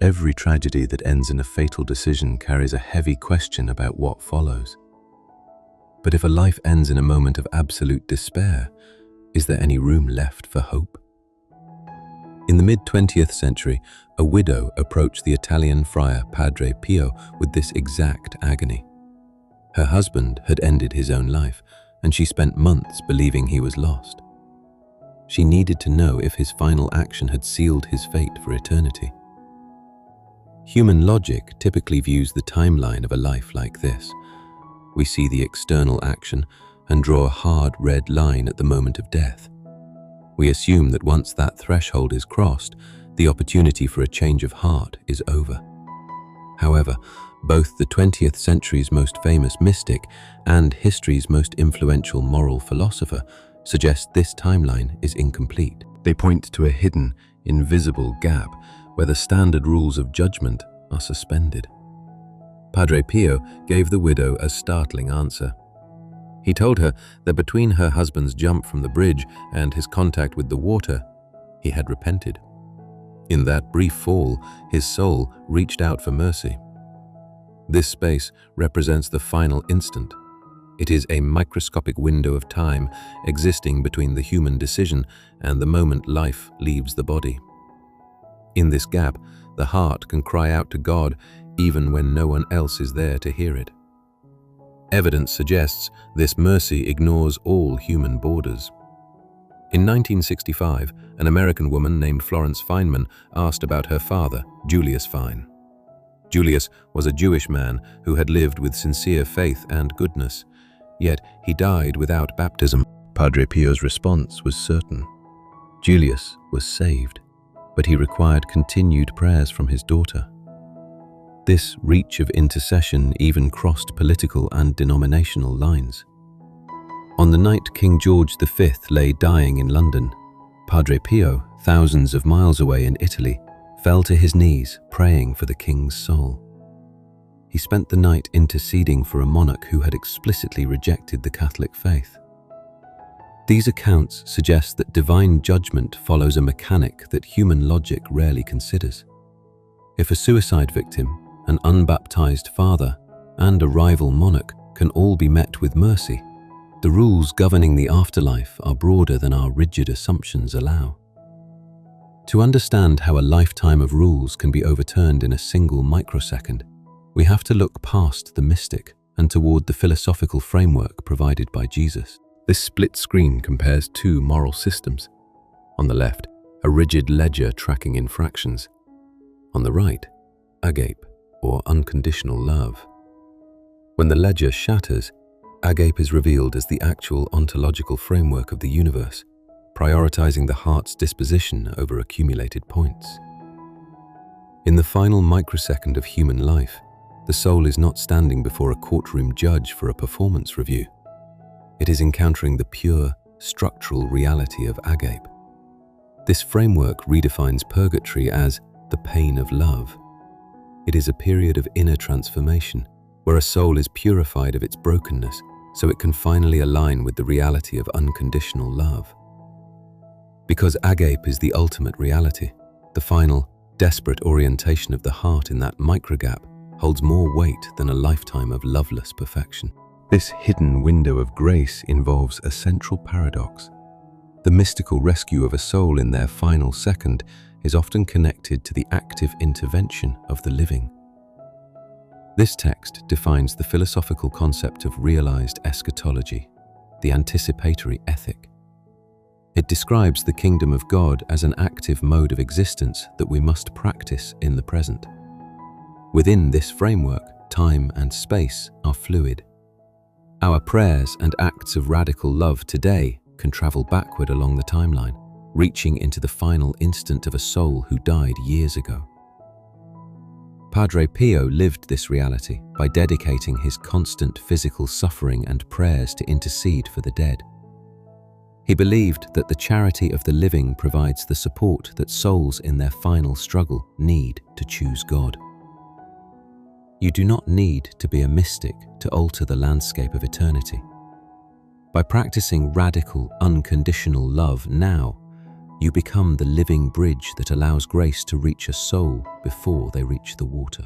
Every tragedy that ends in a fatal decision carries a heavy question about what follows. But if a life ends in a moment of absolute despair, is there any room left for hope? In the mid-20th century, a widow approached the Italian friar Padre Pio with this exact agony. Her husband had ended his own life, and she spent months believing he was lost. She needed to know if his final action had sealed his fate for eternity. Human logic typically views the timeline of a life like this. We see the external action and draw a hard red line at the moment of death. We assume that once that threshold is crossed, the opportunity for a change of heart is over. However, both the 20th century's most famous mystic and history's most influential moral philosopher suggest this timeline is incomplete. They point to a hidden, invisible gap where the standard rules of judgment are suspended. Padre Pio gave the widow a startling answer. He told her that between her husband's jump from the bridge and his contact with the water, he had repented. In that brief fall, his soul reached out for mercy. This space represents the final instant. It is a microscopic window of time existing between the human decision and the moment life leaves the body. In this gap, the heart can cry out to God even when no one else is there to hear it. Evidence suggests this mercy ignores all human borders. In 1965, an American woman named Florence Feynman asked about her father, Julius Fein. Julius was a Jewish man who had lived with sincere faith and goodness, yet he died without baptism. Padre Pio's response was certain. Julius was saved, but he required continued prayers from his daughter. This reach of intercession even crossed political and denominational lines. On the night King George V lay dying in London, Padre Pio, thousands of miles away in Italy, fell to his knees praying for the king's soul. He spent the night interceding for a monarch who had explicitly rejected the Catholic faith. These accounts suggest that divine judgment follows a mechanic that human logic rarely considers. If a suicide victim, an unbaptized father, and a rival monarch can all be met with mercy, the rules governing the afterlife are broader than our rigid assumptions allow. To understand how a lifetime of rules can be overturned in a single microsecond, we have to look past the mystic and toward the philosophical framework provided by Jesus. This split screen compares two moral systems. On the left, a rigid ledger tracking infractions. On the right, agape, or unconditional love. When the ledger shatters, agape is revealed as the actual ontological framework of the universe, prioritizing the heart's disposition over accumulated points. In the final microsecond of human life, the soul is not standing before a courtroom judge for a performance review. It is encountering the pure, structural reality of agape. This framework redefines purgatory as the pain of love. It is a period of inner transformation, where a soul is purified of its brokenness so it can finally align with the reality of unconditional love. Because agape is the ultimate reality, the final, desperate orientation of the heart in that microgap holds more weight than a lifetime of loveless perfection. This hidden window of grace involves a central paradox. The mystical rescue of a soul in their final second is often connected to the active intervention of the living. This text defines the philosophical concept of realized eschatology, the anticipatory ethic. It describes the kingdom of God as an active mode of existence that we must practice in the present. Within this framework, time and space are fluid. Our prayers and acts of radical love today can travel backward along the timeline, reaching into the final instant of a soul who died years ago. Padre Pio lived this reality by dedicating his constant physical suffering and prayers to intercede for the dead. He believed that the charity of the living provides the support that souls in their final struggle need to choose God. You do not need to be a mystic to alter the landscape of eternity. By practicing radical, unconditional love now, You become the living bridge that allows grace to reach a soul before they reach the water.